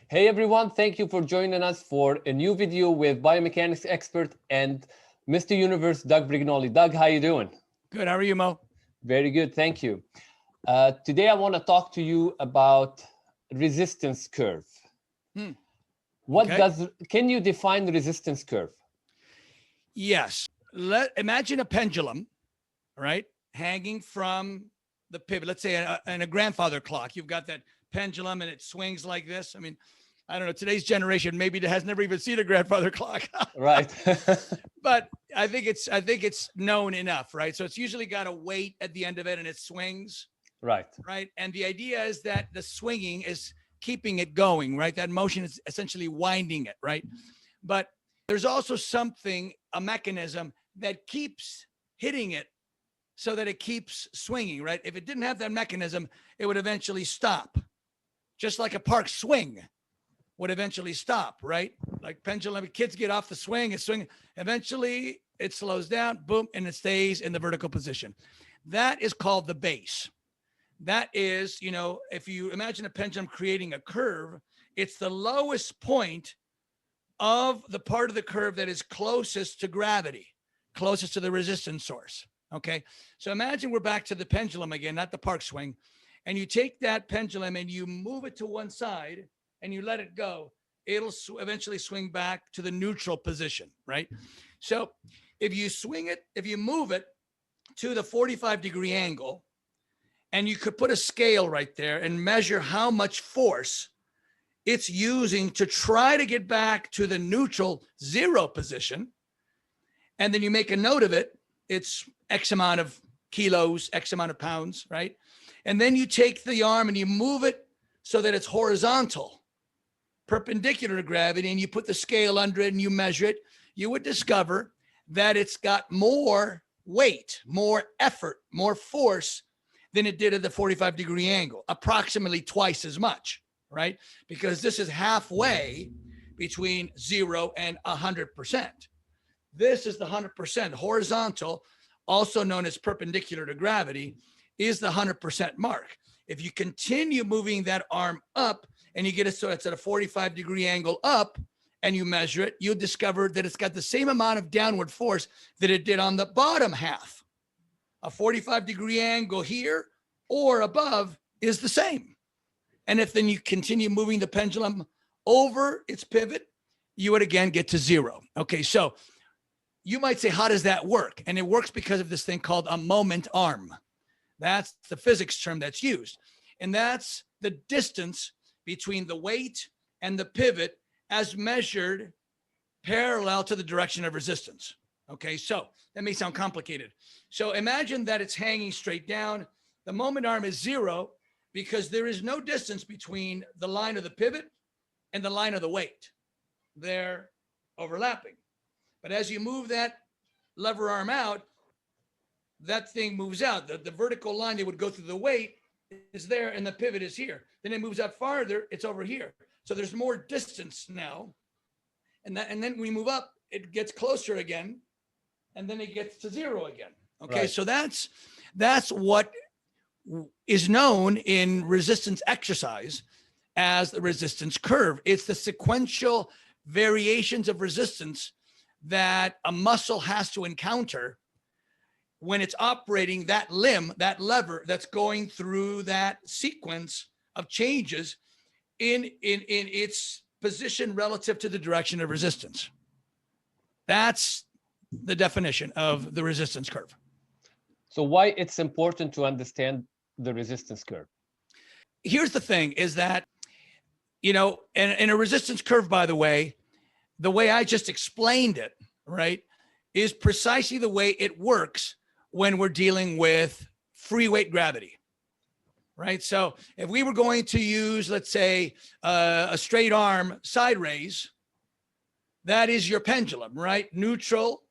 Hey everyone, thank you for joining us for a new video with biomechanics expert and Mr. Universe, Doug Brignole. Doug, how you doing? Good. How are you, Mo? Very good, thank you. Today I want to talk to you about resistance curve. Can you define the resistance curve? Yes. Imagine a pendulum, right, hanging from the pivot. Let's say in a grandfather clock, you've got that pendulum and it swings like this. I mean, I don't know, today's generation maybe has never even seen a grandfather clock. Right. But I think it's known enough, right? So it's usually got a weight at the end of it and it swings. Right. Right. And the idea is that the swinging is keeping it going, right? That motion is essentially winding it, right? But there's also a mechanism that keeps hitting it so that it keeps swinging, right? If it didn't have that mechanism, it would eventually stop. Just like a park swing would eventually stop, right? Like pendulum, kids get off the swing, it's swinging. Eventually it slows down, boom, and it stays in the vertical position. That is called the base. That is, if you imagine a pendulum creating a curve, it's the lowest point of the part of the curve that is closest to gravity, closest to the resistance source. Okay. So imagine we're back to the pendulum again, not the park swing. And you take that pendulum and you move it to one side and you let it go. It'll eventually swing back to the neutral position, right? So if you move it to the 45-degree angle, and you could put a scale right there and measure how much force it's using to try to get back to the neutral zero position. And then you make a note of it. It's X amount of kilos, X amount of pounds, right? And then you take the arm and you move it so that it's horizontal, perpendicular to gravity, and you put the scale under it and you measure it. You would discover that it's got more weight, more effort, more force than it did at the 45-degree angle, approximately twice as much, right? Because this is halfway between 0 and 100%. This is the 100%. Horizontal, also known as perpendicular to gravity, is the 100% mark. If you continue moving that arm up and you get it so it's at a 45-degree angle up and you measure it, you'll discover that it's got the same amount of downward force that it did on the bottom half. A 45-degree angle here or above is the same. And if then you continue moving the pendulum over its pivot, you would again get to 0. Okay, so you might say, how does that work? And it works because of this thing called a moment arm. That's the physics term that's used. And that's the distance between the weight and the pivot as measured parallel to the direction of resistance. Okay, so that may sound complicated. So imagine that it's hanging straight down. The moment arm is 0 because there is no distance between the line of the pivot and the line of the weight. They're overlapping. But as you move that lever arm out, that thing moves out. The vertical line that would go through the weight is there and the pivot is here. Then it moves out farther, it's over here. So there's more distance now. And then when we move up, it gets closer again. And then it gets to 0 again. Okay, right. So that's what is known in resistance exercise as the resistance curve. It's the sequential variations of resistance that a muscle has to encounter when it's operating that limb, that lever that's going through that sequence of changes in its position relative to the direction of resistance. That's the definition of the resistance curve. So why it's important to understand the resistance curve? Here's the thing is that, in a resistance curve, by the way I just explained it, right, is precisely the way it works when we're dealing with free weight gravity, right? So if we were going to use, let's say, a straight arm side raise, that is your pendulum, right? Neutral,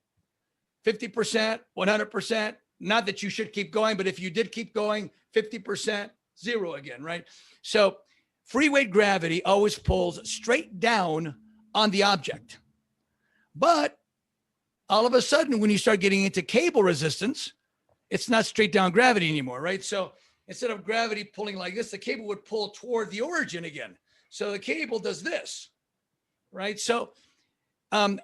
50%, 100%. Not that you should keep going, but if you did keep going, 50%, 0 again, right? So free weight gravity always pulls straight down on the object. But all of a sudden, when you start getting into cable resistance, it's not straight down gravity anymore, right? So instead of gravity pulling like this, the cable would pull toward the origin again. So the cable does this, right? So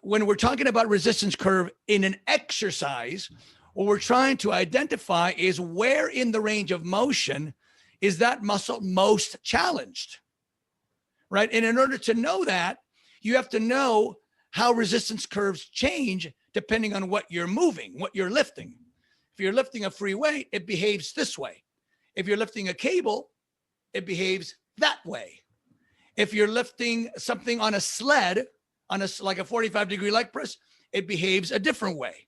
when we're talking about resistance curve in an exercise, what we're trying to identify is where in the range of motion is that muscle most challenged, right? And in order to know that, you have to know how resistance curves change depending on what you're moving, what you're lifting. If you're lifting a free weight, it behaves this way. If you're lifting a cable, it behaves that way. If you're lifting something on a sled, like a 45-degree leg press, it behaves a different way.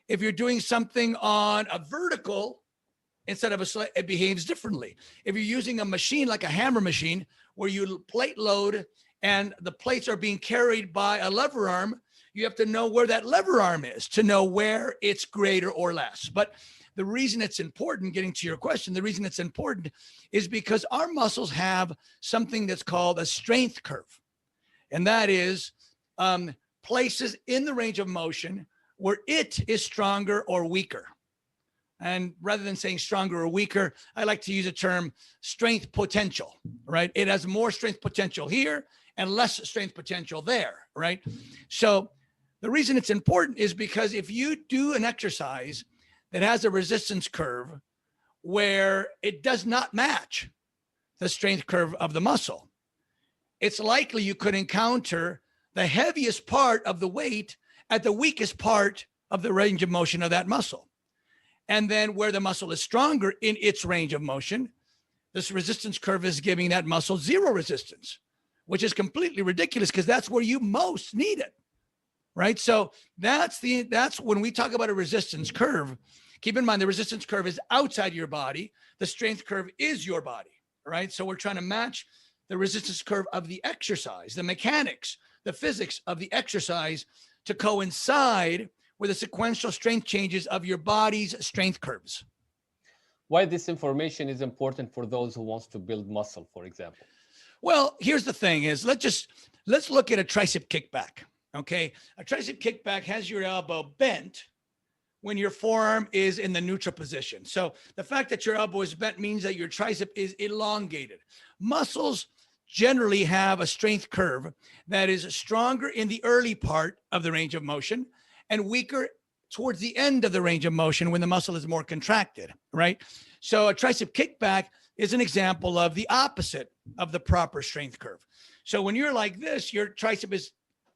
If you're doing something on a vertical instead of a sled, it behaves differently. If you're using a machine like a hammer machine where you plate load and the plates are being carried by a lever arm, you have to know where that lever arm is to know where it's greater or less. But the reason it's important, getting to your question, the reason it's important is because our muscles have something that's called a strength curve. And that is places in the range of motion where it is stronger or weaker. And rather than saying stronger or weaker, I like to use a term strength potential, right? It has more strength potential here and less strength potential there, right? So the reason it's important is because if you do an exercise that has a resistance curve where it does not match the strength curve of the muscle, it's likely you could encounter the heaviest part of the weight at the weakest part of the range of motion of that muscle. And then where the muscle is stronger in its range of motion, this resistance curve is giving that muscle zero resistance, which is completely ridiculous because that's where you most need it, right? So that's when we talk about a resistance curve, keep in mind the resistance curve is outside your body. The strength curve is your body, right? So we're trying to match the resistance curve of the exercise, the mechanics, the physics of the exercise to coincide with the sequential strength changes of your body's strength curves. Why this information is important for those who wants to build muscle, for example? Well, here's the thing is let's look at a tricep kickback, okay? A tricep kickback has your elbow bent when your forearm is in the neutral position. So the fact that your elbow is bent means that your tricep is elongated. Muscles generally have a strength curve that is stronger in the early part of the range of motion and weaker towards the end of the range of motion when the muscle is more contracted, right? So a tricep kickback is an example of the opposite of the proper strength curve. So when you're like this, your tricep is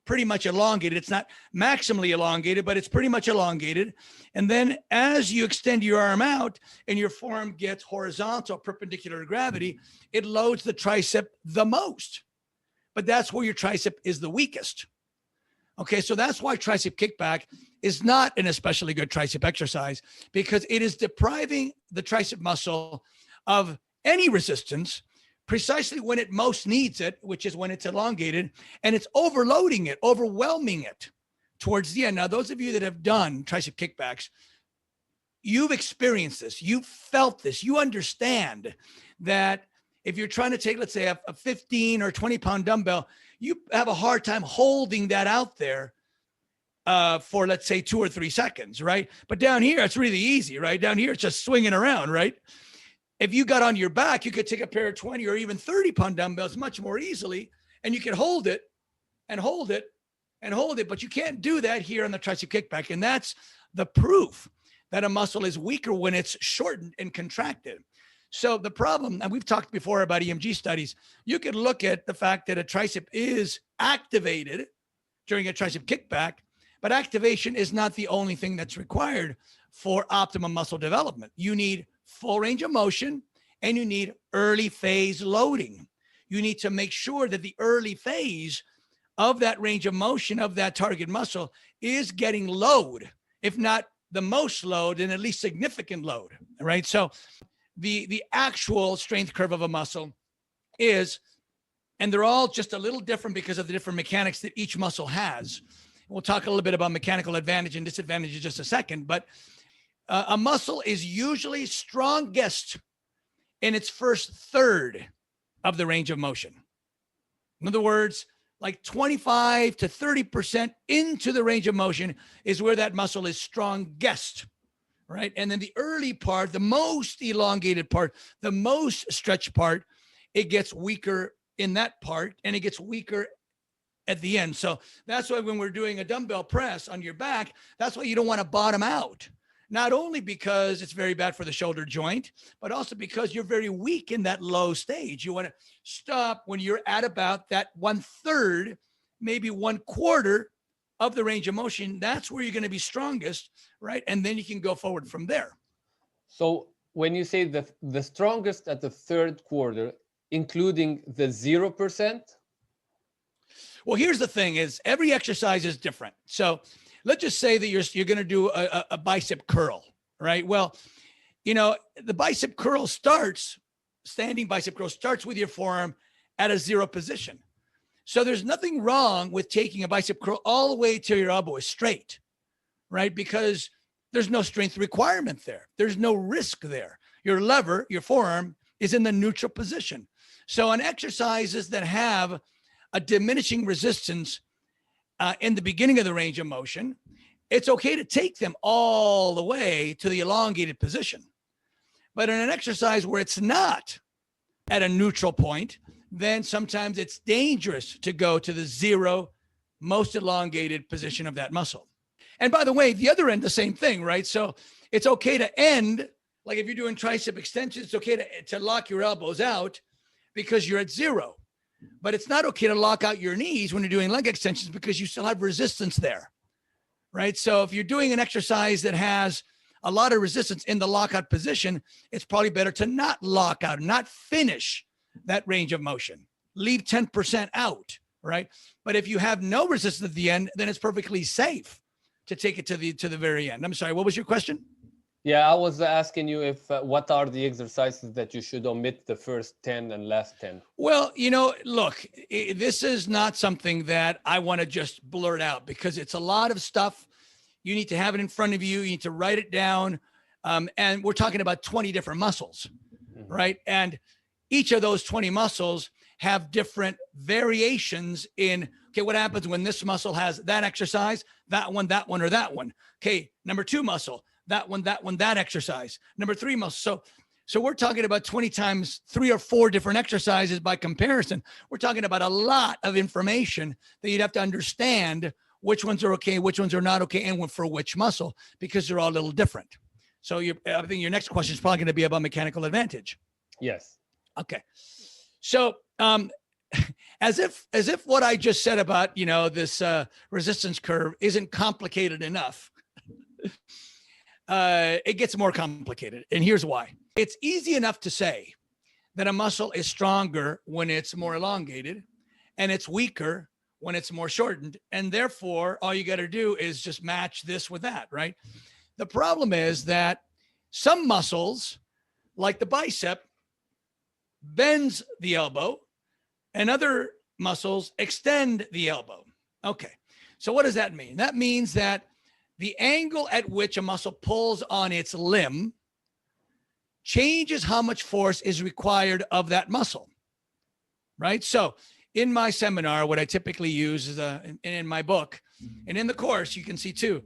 pretty much elongated. It's not maximally elongated, but it's pretty much elongated. And then as you extend your arm out and your forearm gets horizontal, perpendicular to gravity, it loads the tricep the most. But that's where your tricep is the weakest. Okay, so that's why tricep kickback is not an especially good tricep exercise, because it is depriving the tricep muscle of any resistance precisely when it most needs it, which is when it's elongated, and it's overloading it, overwhelming it towards the end. Now, those of you that have done tricep kickbacks, you've experienced this, you've felt this, you understand that if you're trying to take, let's say, a 15 or 20 pound dumbbell, you have a hard time holding that out there for, let's say, 2 or 3 seconds, right? But down here, it's really easy, right? Down here, it's just swinging around, right? If you got on your back, you could take a pair of 20 or even 30 pound dumbbells much more easily, and you could hold it and hold it and hold it, but you can't do that here on the tricep kickback. And that's the proof that a muscle is weaker when it's shortened and contracted. So the problem, and we've talked before about EMG studies, you could look at the fact that a tricep is activated during a tricep kickback, but activation is not the only thing that's required for optimum muscle development. You need full range of motion and you need early phase loading. You need to make sure that the early phase of that range of motion of that target muscle is getting load, if not the most load, and at least significant load, right? So the actual strength curve of a muscle is, and they're all just a little different because of the different mechanics that each muscle has. We'll talk a little bit about mechanical advantage and disadvantage in just a second, but a muscle is usually strongest in its first third of the range of motion. In other words, like 25 to 30% into the range of motion is where that muscle is strongest, right? And then the early part, the most elongated part, the most stretched part, it gets weaker in that part and it gets weaker at the end. So that's why when we're doing a dumbbell press on your back, that's why you don't want to bottom out. Not only because it's very bad for the shoulder joint, but also because you're very weak in that low stage. You want to stop when you're at about that 1/3, maybe 1/4 of the range of motion. That's where you're going to be strongest, right? And then you can go forward from there. So when you say the strongest at the third quarter, including the 0%? Well, here's the thing is every exercise is different. So let's just say that you're going to do a bicep curl, right? Well, you know, the bicep curl standing bicep curl starts with your forearm at a 0 position. So there's nothing wrong with taking a bicep curl all the way till your elbow is straight, right? Because there's no strength requirement there. There's no risk there. Your lever, your forearm, is in the neutral position. So on exercises that have a diminishing resistance in the beginning of the range of motion, it's okay to take them all the way to the elongated position. But in an exercise where it's not at a neutral point, then sometimes it's dangerous to go to the 0 most elongated position of that muscle. And by the way, the other end, the same thing, right? So it's okay to end, like if you're doing tricep extensions, it's okay to lock your elbows out because you're at 0. But it's not okay to lock out your knees when you're doing leg extensions because you still have resistance there, right? So if you're doing an exercise that has a lot of resistance in the lockout position, it's probably better to not lock out, not finish that range of motion. Leave 10% out, right? But if you have no resistance at the end, then it's perfectly safe to take it to the very end. I'm sorry, what was your question? Yeah, I was asking you if what are the exercises that you should omit the first 10 and last 10? Well, you know, look, this is not something that I want to just blurt out because it's a lot of stuff. You need to have it in front of you. You need to write it down. And we're talking about 20 different muscles, right? And each of those 20 muscles have different variations in, okay, what happens when this muscle has that exercise, that one, or that one? Okay, number 2 muscle, that one, that exercise. Number 3 muscle. So we're talking about 20 times 3 or 4 different exercises by comparison. We're talking about a lot of information that you'd have to understand which ones are okay, which ones are not okay, and for which muscle, because they're all a little different. So I think your next question is probably going to be about mechanical advantage. Yes. Okay. So as if what I just said about, you know, this resistance curve isn't complicated enough, it gets more complicated. And here's why. It's easy enough to say that a muscle is stronger when it's more elongated and it's weaker when it's more shortened. And therefore, all you got to do is just match this with that, right? The problem is that some muscles, like the bicep, bends the elbow, and other muscles extend the elbow. Okay, so what does that mean? That means that the angle at which a muscle pulls on its limb changes how much force is required of that muscle, right? So in my seminar, what I typically use is, in my book, and in the course, you can see too,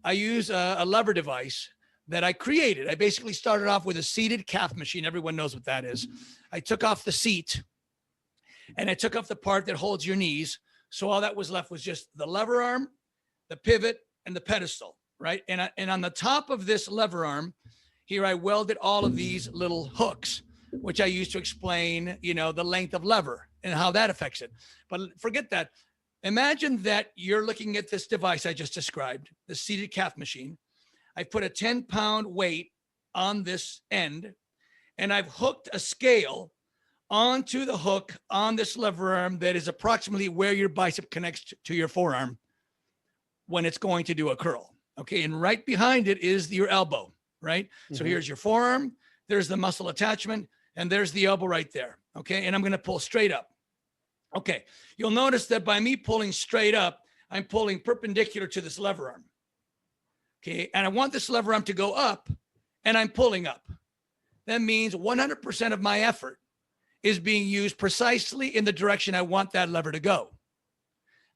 I use a lever device that I created. I basically started off with a seated calf machine. Everyone knows what that is. I took off the seat and I took off the part that holds your knees. So all that was left was just the lever arm, the pivot, and the pedestal, right? And on the top of this lever arm, here I welded all of these little hooks, which I use to explain, you know, the length of lever and how that affects it. But forget that. Imagine that you're looking at this device I just described, the seated calf machine. I put a 10-pound weight on this end, and I've hooked a scale onto the hook on this lever arm that is approximately where your bicep connects to your forearm when it's going to do a curl. Okay, and right behind it is your elbow, right? Mm-hmm. So here's your forearm, there's the muscle attachment, and there's the elbow right there. Okay, and I'm going to pull straight up. Okay, you'll notice that by me pulling straight up, I'm pulling perpendicular to this lever arm. Okay, and I want this lever arm to go up, and I'm pulling up. That means 100% of my effort is being used precisely in the direction I want that lever to go.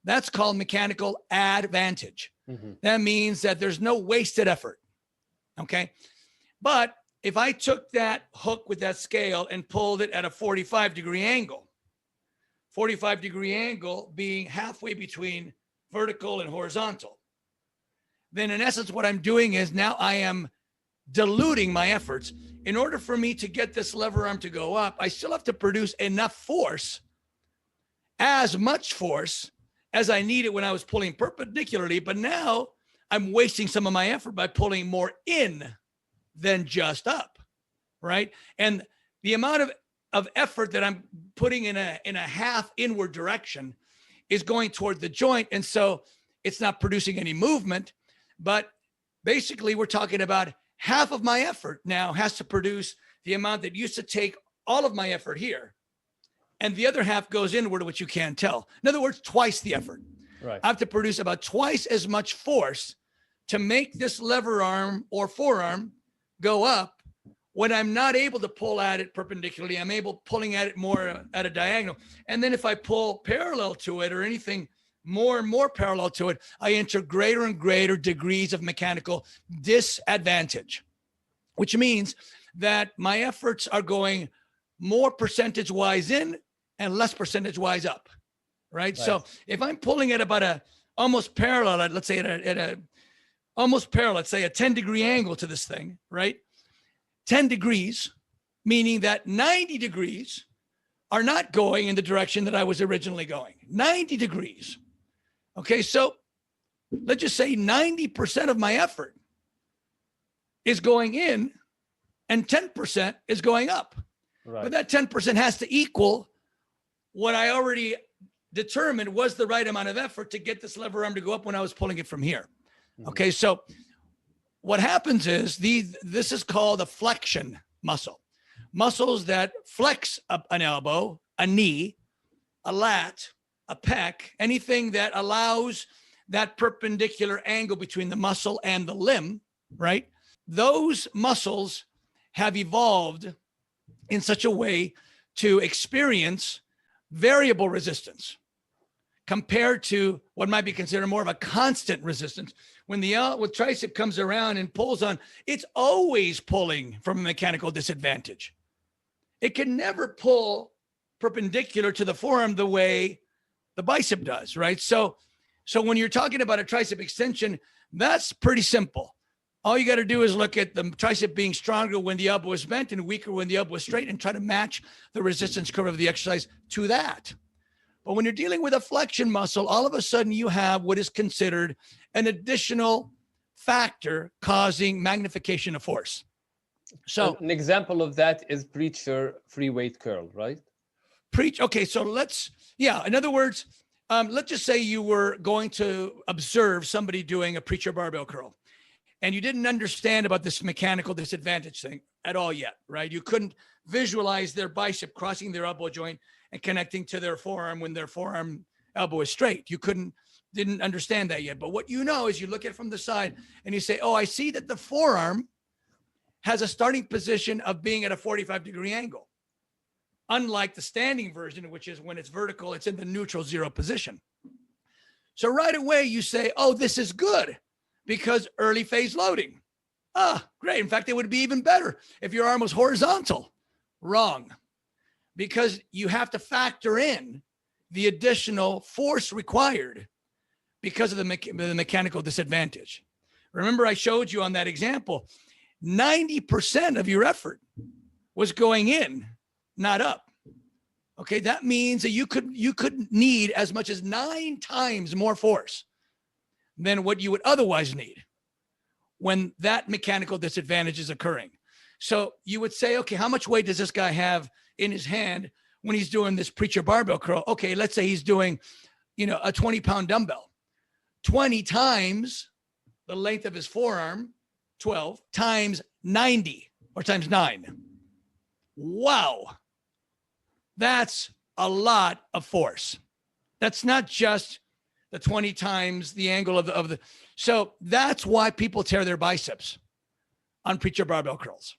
That's called mechanical advantage. Mm-hmm. That means that there's no wasted effort. Okay, but if I took that hook with that scale and pulled it at a 45-degree angle, 45-degree angle being halfway between vertical and horizontal. Then in essence, what I'm doing is now I am diluting my efforts. In order for me to get this lever arm to go up, I still have to produce enough force, as much force as I needed when I was pulling perpendicularly, but now I'm wasting some of my effort by pulling more in than just up, right? And the amount of effort that I'm putting in a half inward direction is going toward the joint. And so it's not producing any movement, but basically we're talking about half of my effort now has to produce the amount that used to take all of my effort here. And the other half goes inward, which you can't tell. In other words, twice the effort. Right. I have to produce about twice as much force to make this lever arm or forearm go up when I'm not able to pull at it perpendicularly. I'm able pulling at it more at a diagonal. And then if I pull parallel to it or anything more and more parallel to it, I enter greater and greater degrees of mechanical disadvantage, which means that my efforts are going more percentage-wise in and less percentage-wise up, right? So if I'm pulling at about a almost parallel, let's say at a almost parallel, let's say a 10-degree angle to this thing, right? 10 degrees, meaning that 90 degrees are not going in the direction that I was originally going. 90 degrees. Okay, so let's just say 90% of my effort is going in and 10% is going up. Right. But that 10% has to equal what I already determined was the right amount of effort to get this lever arm to go up when I was pulling it from here. Mm-hmm. Okay, so what happens is this is called a flexion muscle. Muscles that flex up an elbow, a knee, a lat, a pec, anything that allows that perpendicular angle between the muscle and the limb, right? Those muscles have evolved in such a way to experience variable resistance compared to what might be considered more of a constant resistance. When the tricep comes around and pulls on, it's always pulling from a mechanical disadvantage. It can never pull perpendicular to the forearm the way the bicep does, right? So when you're talking about a tricep extension, that's pretty simple. All you got to do is look at the tricep being stronger when the elbow is bent and weaker when the elbow is straight and try to match the resistance curve of the exercise to that. But when you're dealing with a flexion muscle, all of a sudden you have what is considered an additional factor causing magnification of force. So an example of that is preacher free weight curl, right? Okay, so in other words, let's just say you were going to observe somebody doing a preacher barbell curl and you didn't understand about this mechanical disadvantage thing at all yet, right? You couldn't visualize their bicep crossing their elbow joint and connecting to their forearm when their forearm elbow is straight. You didn't understand that yet. But what you know is you look at it from the side and you say, oh, I see that the forearm has a starting position of being at a 45-degree angle. Unlike the standing version, which is when it's vertical, it's in the neutral zero position. So right away you say, oh, this is good because early phase loading. Ah, great. In fact, it would be even better if your arm was horizontal. Wrong. Because you have to factor in the additional force required because of the mechanical disadvantage. Remember, I showed you on that example, 90% of your effort was going in, not up. Okay, that means that you could need as much as 9 times more force than what you would otherwise need when that mechanical disadvantage is occurring. So you would say, okay, how much weight does this guy have in his hand when he's doing this preacher barbell curl? Okay, let's say he's doing, a 20-pound dumbbell. 20 times the length of his forearm, 12, times 90 or times 9. Wow. That's a lot of force. That's not just the 20 times the angle of the. So that's why people tear their biceps on preacher barbell curls.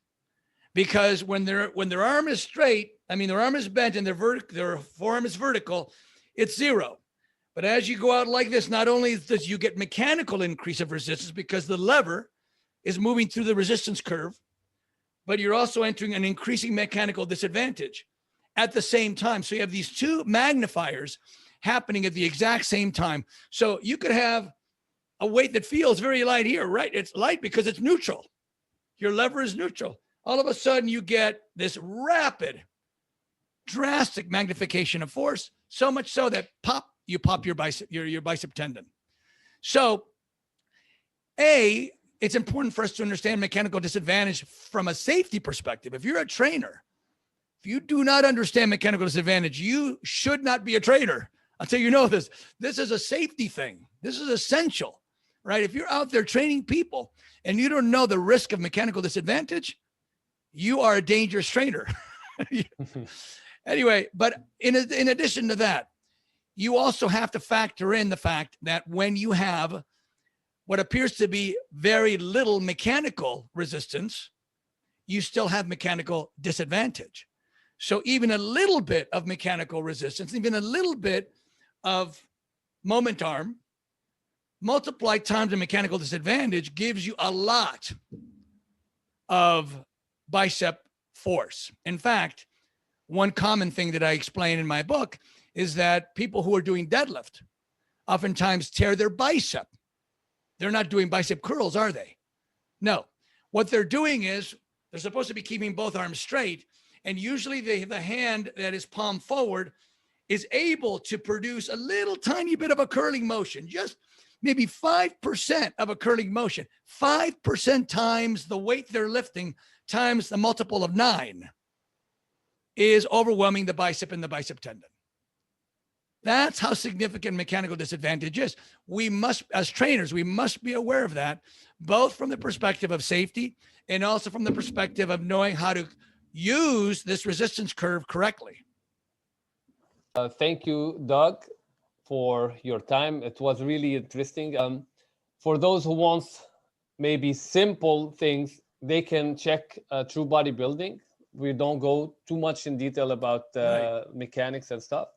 Because when their arm is straight, their arm is bent and their forearm is vertical, it's 0. But as you go out like this, not only does you get mechanical increase of resistance because the lever is moving through the resistance curve, but you're also entering an increasing mechanical disadvantage. at the same time. So you have these two magnifiers happening at the exact same time. So you could have a weight that feels very light here, right? It's light because it's neutral. Your lever is neutral. All of a sudden you get this rapid, drastic magnification of force, so much so that you pop your bicep tendon. So it's important for us to understand mechanical disadvantage from a safety perspective. If you're a trainer, if you do not understand mechanical disadvantage, you should not be a trainer until you know this. This is a safety thing. This is essential, right? If you're out there training people and you don't know the risk of mechanical disadvantage, you are a dangerous trainer. Anyway, but in addition to that, you also have to factor in the fact that when you have what appears to be very little mechanical resistance, you still have mechanical disadvantage. So even a little bit of mechanical resistance, even a little bit of moment arm, multiplied times the mechanical disadvantage gives you a lot of bicep force. In fact, one common thing that I explain in my book is that people who are doing deadlift oftentimes tear their bicep. They're not doing bicep curls, are they? No. What they're doing is they're supposed to be keeping both arms straight. And usually the hand that is palm forward is able to produce a little tiny bit of a curling motion, just maybe 5% of a curling motion, 5% times the weight they're lifting times the multiple of 9 is overwhelming the bicep and the bicep tendon. That's how significant mechanical disadvantage is. We must, as trainers, we must be aware of that, both from the perspective of safety and also from the perspective of knowing how to use this resistance curve correctly. Thank you, Doug, for your time. It was really interesting. For those who want maybe simple things, they can check True Bodybuilding. We don't go too much in detail about mechanics and stuff.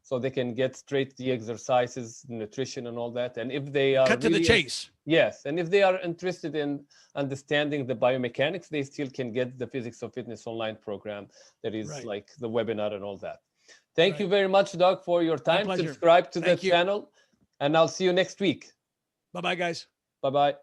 So they can get straight the exercises, nutrition, and all that. And if they are cut to the chase. Yes. And if they are interested in understanding the biomechanics, they still can get the Physics of Fitness online program. That is like the webinar and all that. Thank you very much, Doug, for your time. Subscribe to the channel, and I'll see you next week. Bye-bye, guys. Bye-bye.